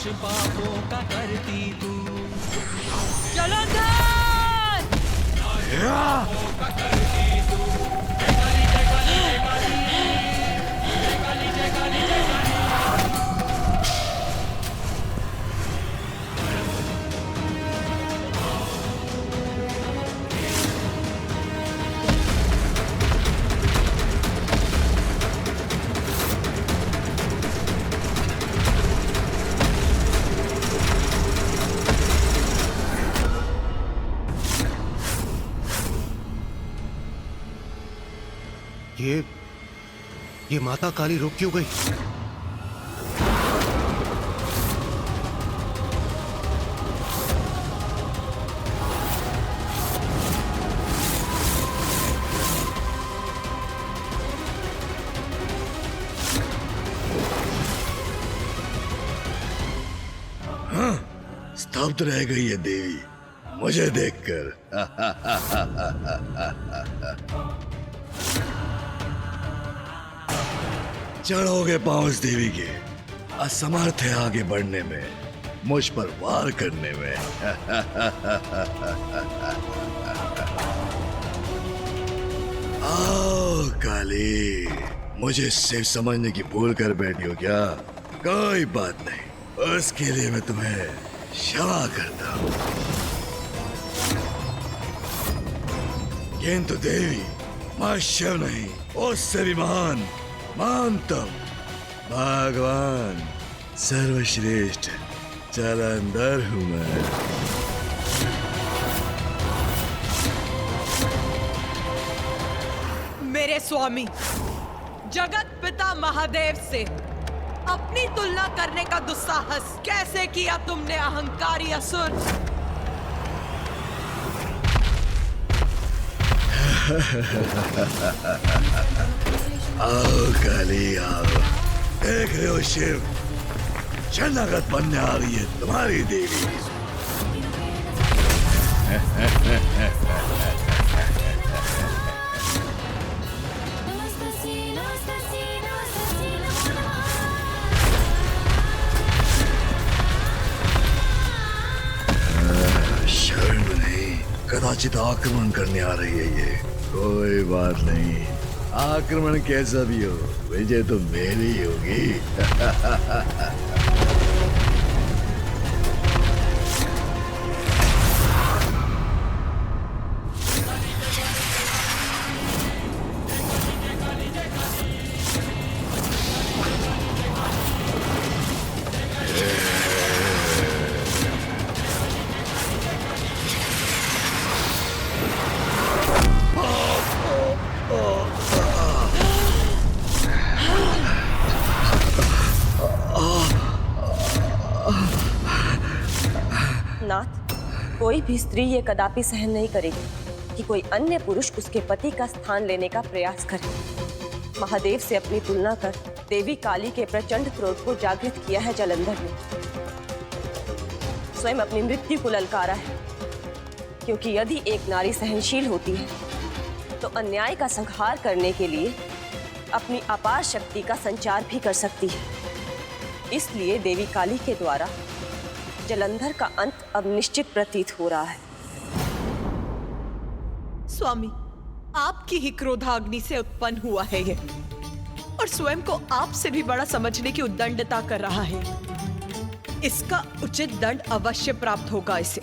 नाश पापों का करती तू। जलंधर! ये माता काली रुक क्यों गई? हाँ, स्तब्ध रह गई है देवी मुझे देखकर। चढ़ोगे पांव उस देवी के, असमर्थ है आगे बढ़ने में, मुझ पर वार करने में। आओ काली, मुझे सिर्फ समझने की भूल कर बैठी हो क्या? कोई बात नहीं, उसके लिए मैं तुम्हें क्षमा करता हूं। किंतु देवी, मैं शिव नहीं, उससे भी महान तुम भगवान सर्वश्रेष्ठ जलंधर हूं मैं। मेरे स्वामी जगत पिता महादेव से अपनी तुलना करने का दुस्साहस कैसे किया तुमने, अहंकारी असुर! आओ काली आओ, देख रहे हो शिव, शरणागत बनने आ रही है तुम्हारी देवी। शरण नहीं, कदाचित आक्रमण करने आ रही है ये। कोई बात नहीं, आक्रमण कैसा भी हो, विजय तो मेरी ही होगी। नाथ, कोई भी स्त्री ये कदापि सहन नहीं करेगी कि कोई अन्य पुरुष उसके पति का स्थान लेने का प्रयास करे। महादेव से अपनी तुलना कर देवी काली के प्रचंड क्रोध को जागृत किया है जलंधर ने। स्वयं अपनी मृत्यु को ललकारा है, क्योंकि यदि एक नारी सहनशील होती है तो अन्याय का संहार करने के लिए अपनी अपार शक्ति का संचार भी कर सकती है। इसलिए देवी काली के द्वारा जलंधर का अंत अब निश्चित प्रतीत हो रहा है। स्वामी, आपकी ही क्रोधाग्नि से उत्पन्न हुआ है ये, और स्वयं को आपसे भी बड़ा समझने की उद्दंडता कर रहा है। इसका उचित दंड अवश्य प्राप्त होगा इसे।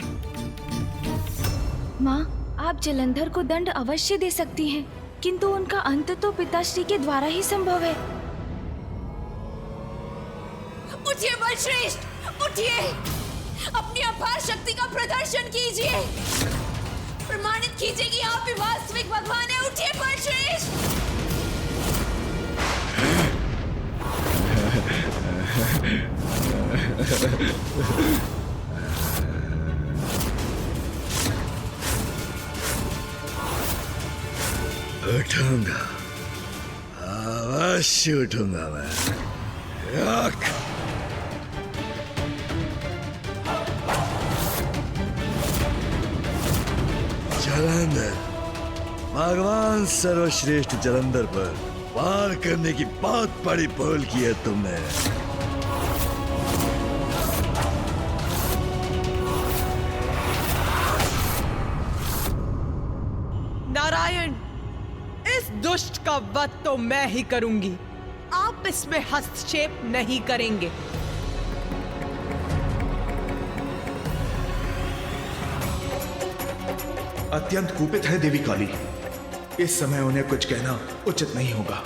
माँ, आप जलंधर को दंड अवश्य दे सकती हैं, किंतु उनका अंत तो पिताश्री के द्वारा ही संभव है। उठिए बलश्रेष्ठ, उठिए, अपनी अपार शक्ति का प्रदर्शन कीजिए, प्रमाणित कीजिए कि आप ही वास्तविक भगवान हैं। उठिए बलश्रेष्ठ। उठूंगा, अवश्य उठूंगा मैं। जलंधर, भगवान सर्वश्रेष्ठ जलंधर पर वार करने की बहुत बड़ी भूल की है तुमने। इसका वध तो मैं ही करूंगी, आप इसमें हस्तक्षेप नहीं करेंगे। अत्यंत कुपित है देवी काली। इस समय उन्हें कुछ कहना उचित नहीं होगा।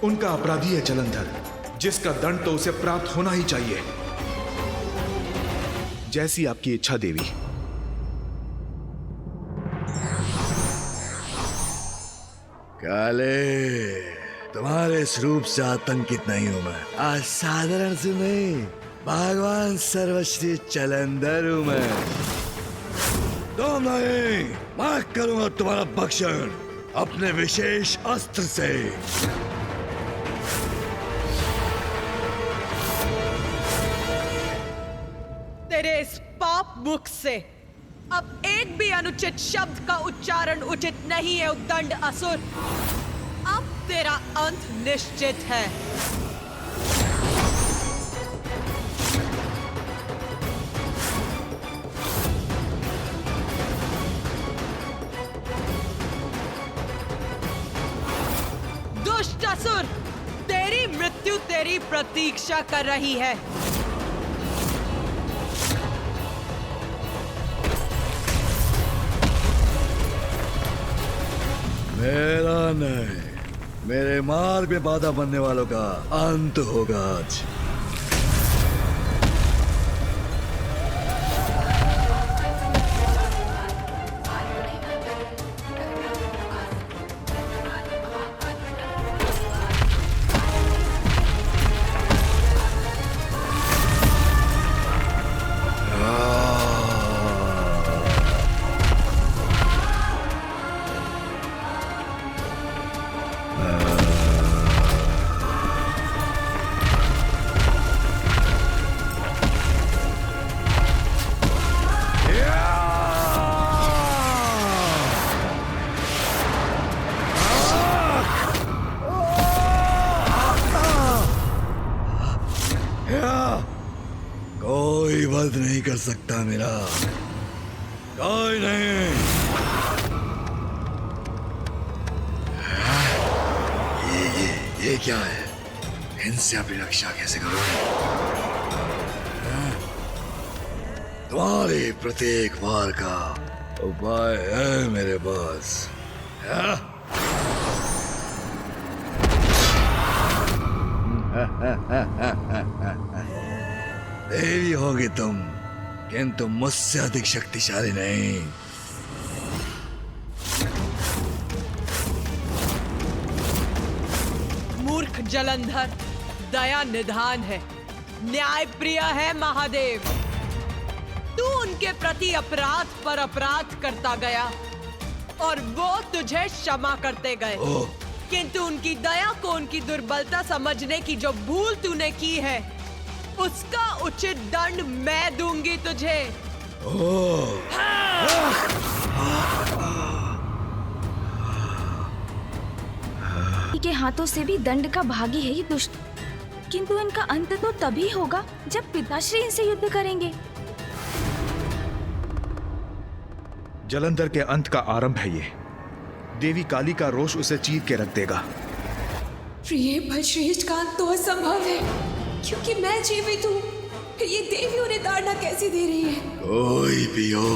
उनका अपराधी है जलंधर, जिसका दंड तो उसे प्राप्त होना ही चाहिए। जैसी आपकी इच्छा देवी। काले, तुम्हारे इस रूप से आतंकित नहीं हूं मैं। आज साधारण से नहीं, भगवान सर्वश्री जलंधर हूं मैं। तुम नहीं, मैं करूंगा तुम्हारा भक्षण अपने विशेष अस्त्र से। तेरे इस पाप मुख से अब एक भी अनुचित शब्द का उच्चारण उचित नहीं है उद्दंड असुर। अब तेरा अंत निश्चित है। दुष्ट असुर, तेरी मृत्यु तेरी प्रतीक्षा कर रही है। मेरा नहीं, मेरे मार्ग में बाधा बनने वालों का अंत होगा आज। कोई वध नहीं कर सकता मेरा, कोई नहीं। ये क्या है? इनसे अपनी रक्षा कैसे करूं? तुम्हारे प्रत्येक वार का उपाय है मेरे पास। देवी होगी तुम, किंतु मुझसे अधिक शक्तिशाली नहीं। मूर्ख जलंधर दया निधान है, न्याय प्रिय है महादेव। तू उनके प्रति अपराध पर अपराध करता गया और वो तुझे क्षमा करते गए, किंतु उनकी दया को उनकी दुर्बलता समझने की जो भूल तूने की है, उसका उचित दंड मैं दूंगी तुझे। के हाथों से भी दंड का भागी है ये दुष्ट, किंतु इनका अंत तो तभी होगा जब पिताश्री इनसे युद्ध करेंगे। जलंधर के अंत का आरंभ है ये। देवी काली का रोष उसे चीर के रख देगा। प्रिय बलश्रेष्ठ का अंत तो असंभव है, क्योंकि मैं जीवित हूँ। ये देवी उन्हें ताड़ना कैसे दे रही है? कोई भी हो,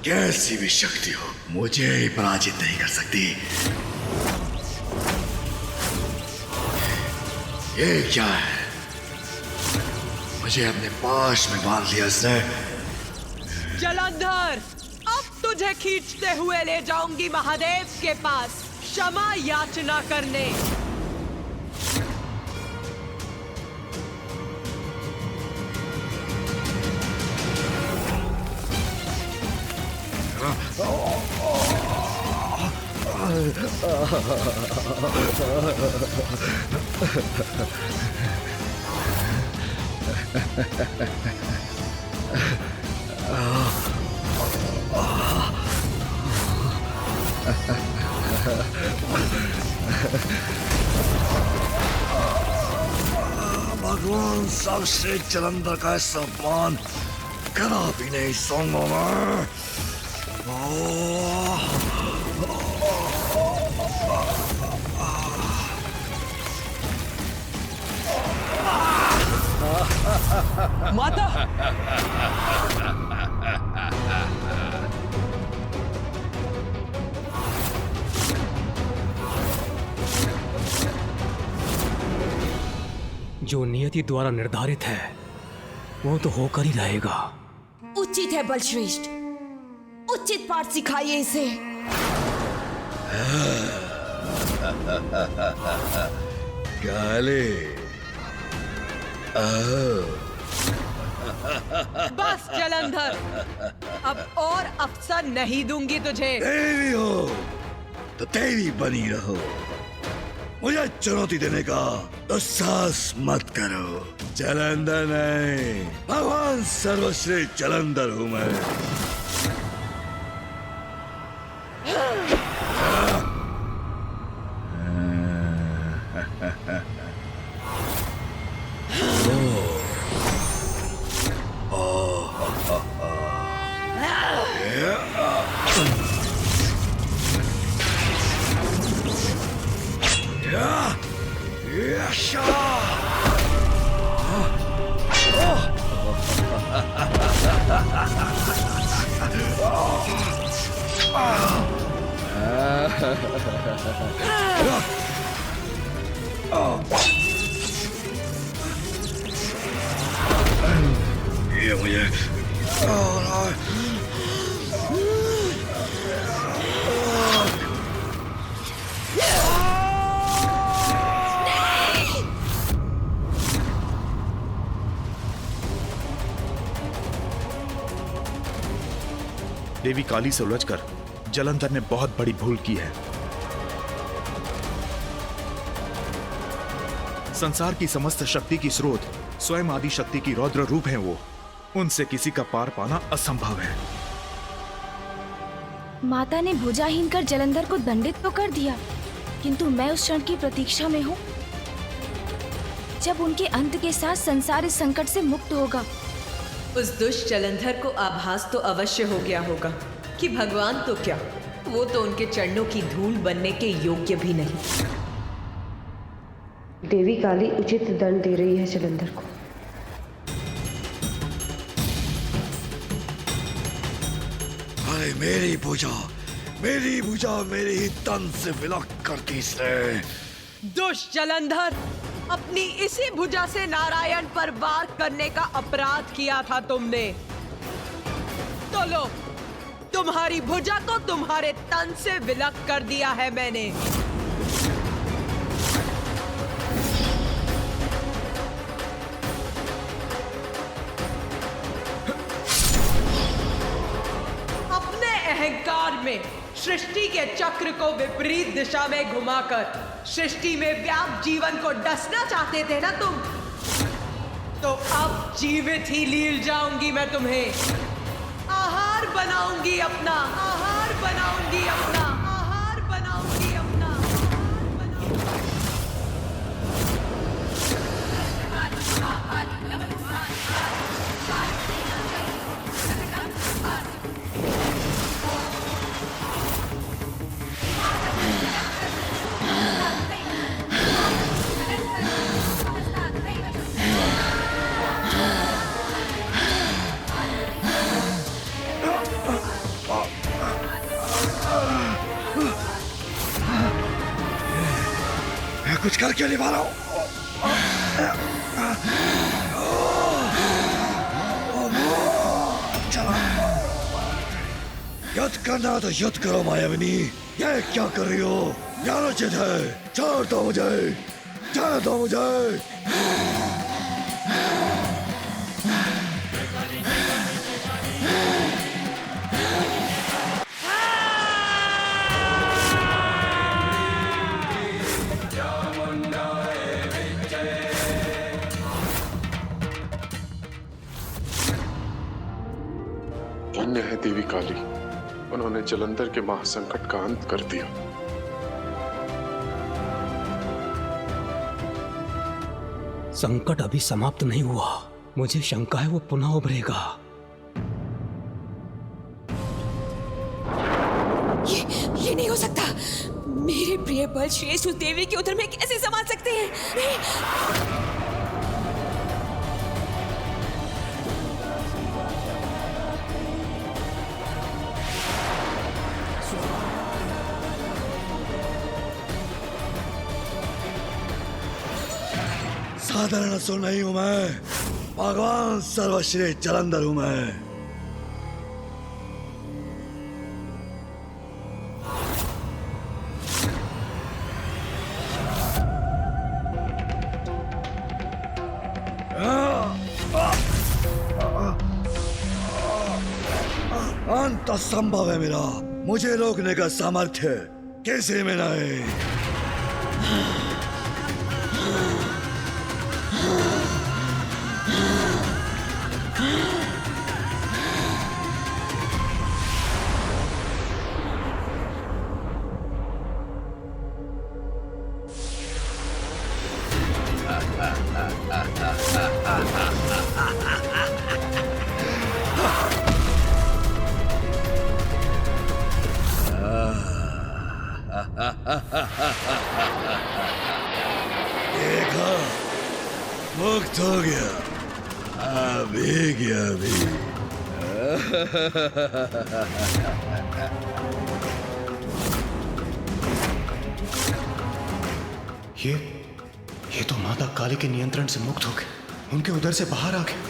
कैसी भी शक्ति हो, मुझे पराजित नहीं कर सकती। ये क्या है? मुझे अपने पास में बांध लिया इसने। जलंधर, अब तुझे खींचते हुए ले जाऊंगी महादेव के पास क्षमा याचना करने। भगवान सर्वश्रेष्ठ जलंधर का सम्मान कदापि नहीं सहूंगा मैं। माता! जो नियति द्वारा निर्धारित है वो तो होकर ही रहेगा। उचित है बलश्रेष्ठ, उचित पाठ सिखाइए इसे। काले, बस जलंधर, अब और अवसर नहीं दूंगी तुझे। देवी हो तो देवी बनी रहो। मुझे चुनौती देने का दुस्साहस मत करो। जलंधर नहीं, भगवान सर्वश्रेष्ठ जलंधर हूं मैं। ये मुझे देवी काली से उलझकर जलंधर ने बहुत बड़ी भूल की है। संसार की समस्त शक्ति की स्रोत स्वयं आदि शक्ति की रौद्र रूप है वो। उनसे किसी का पार पाना असंभव है। माता ने भुजाहीन कर जलंधर को दंडित तो कर दिया, किंतु मैं उस क्षण की प्रतीक्षा में हूँ जब उनके अंत के साथ संसार इस संकट से मुक्त होगा। उस दुष्ट जलंधर को आभास तो अवश्य हो गया होगा कि भगवान तो क्या, वो तो उनके चरणों की धूल बनने के योग्य भी नहीं। देवी काली उचित दंड दे रही है जलंधर को। अरे मेरी भुजा मेरे ही तन से विलक करती से। दुष्ट जलंधर, अपनी इसी भुजा से नारायण पर वार करने का अपराध किया था तुमने। तो लो, तुम्हारी भुजा को तुम्हारे तन से विलक कर दिया है मैंने। अपने अहंकार में सृष्टि के चक्र को विपरीत दिशा में घुमाकर सृष्टि में व्याप्त जीवन को डसना चाहते थे ना तुम, तो अब जीवित ही लील जाऊंगी मैं तुम्हें। आहार बनाऊंगी अपना, आहार बनाऊंगी अपना, आहार बनाऊंगी अपना, आहार बनाऊंगी। कुछ करके नहीं पा रहा हूं। युद्ध करना तो युद्ध करो मायाविनी, ये क्या कर रही हो? ज्ञान उचित है, छोड़ दो मुझे, जाने दो मुझे। धन्य है देवी काली, उन्होंने जलंधर के महासंकट का अंत कर दिया। संकट अभी समाप्त नहीं हुआ, मुझे शंका है वो पुनः उभरेगा। ये नहीं हो सकता। मेरे प्रिय बलश्रेष्ठ उस देवी के उदर में कैसे समा सकते हैं? नहीं। साधारण असुर नहीं हूं मैं, भगवान सर्वश्री जलंधर हूं मैं। अंत असंभव है मेरा, मुझे रोकने का सामर्थ्य किसी में नहीं। देखा, मुक्त हो गया, अभी गया अभी। ये तो माता काली के नियंत्रण से मुक्त हो गए, उनके उधर से बाहर आ गए।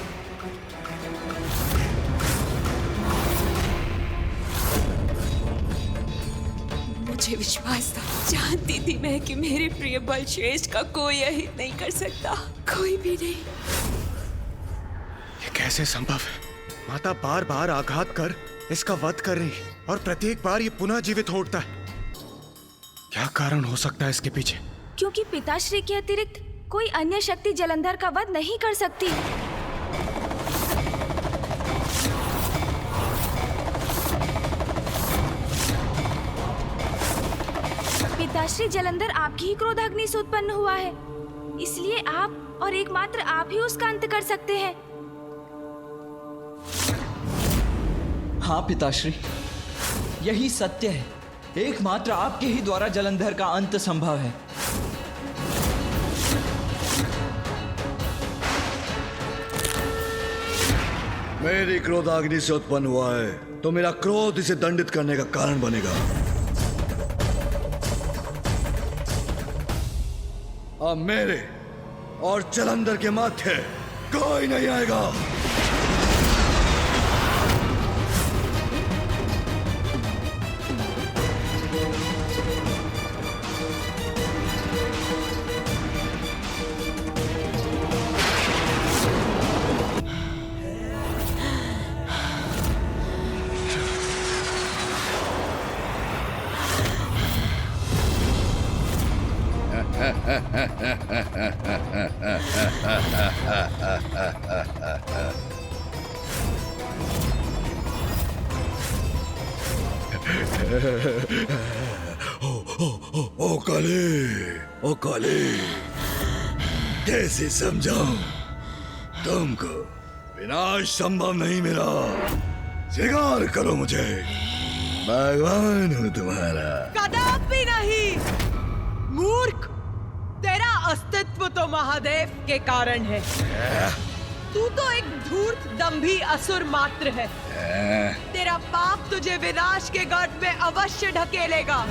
मुझे विश्वास था, जानती थी मैं कि मेरे प्रिय बलश्रेष्ठ का कोई अहित नहीं कर सकता, कोई भी नहीं। ये कैसे संभव है? माता बार बार आघात कर इसका वध कर रही है और प्रत्येक बार ये पुनः जीवित हो उठता है। क्या कारण हो सकता है इसके पीछे? क्योंकि पिताश्री के अतिरिक्त कोई अन्य शक्ति जलंधर का वध नहीं कर सकती। पिताश्री जलंधर आपकी ही क्रोधाग्नि से उत्पन्न हुआ है, इसलिए आप और एकमात्र आप ही उसका अंत कर सकते हैं। हाँ पिताश्री, यही सत्य है। एकमात्र आपके ही द्वारा जलंधर का अंत संभव है। मेरी क्रोधाग्नि से उत्पन्न हुआ है तो मेरा क्रोध इसे दंडित करने का कारण बनेगा। अब मेरे और जलंधर के माथे कोई नहीं आएगा। ओ काली, कैसे समझाऊं तुमको? विनाश संभव नहीं मेरा, स्वीकार करो मुझे, भगवान हूं तुम्हारा। कदापि नहीं मूर्ख, तेरा अस्तित्व तो महादेव के कारण है। तू तो एक धूर्त दंभी असुर मात्र है। तेरा पाप तुझे विनाश के गर्त में अवश्य ढकेलेगा।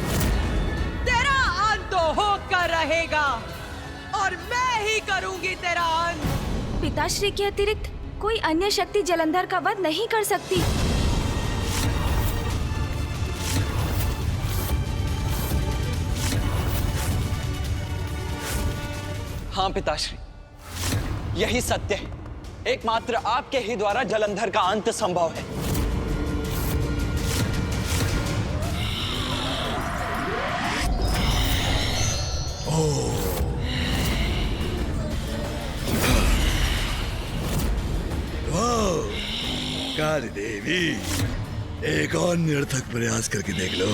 तेरा अंत तो होकर रहेगा और मैं ही करूंगी तेरा अंत। पिताश्री के अतिरिक्त कोई अन्य शक्ति जलंधर का वध नहीं कर सकती। हाँ पिताश्री, यही सत्य है। एकमात्र आपके ही द्वारा जलंधर का अंत संभव है। काली देवी, एक और निरर्थक प्रयास करके देख लो।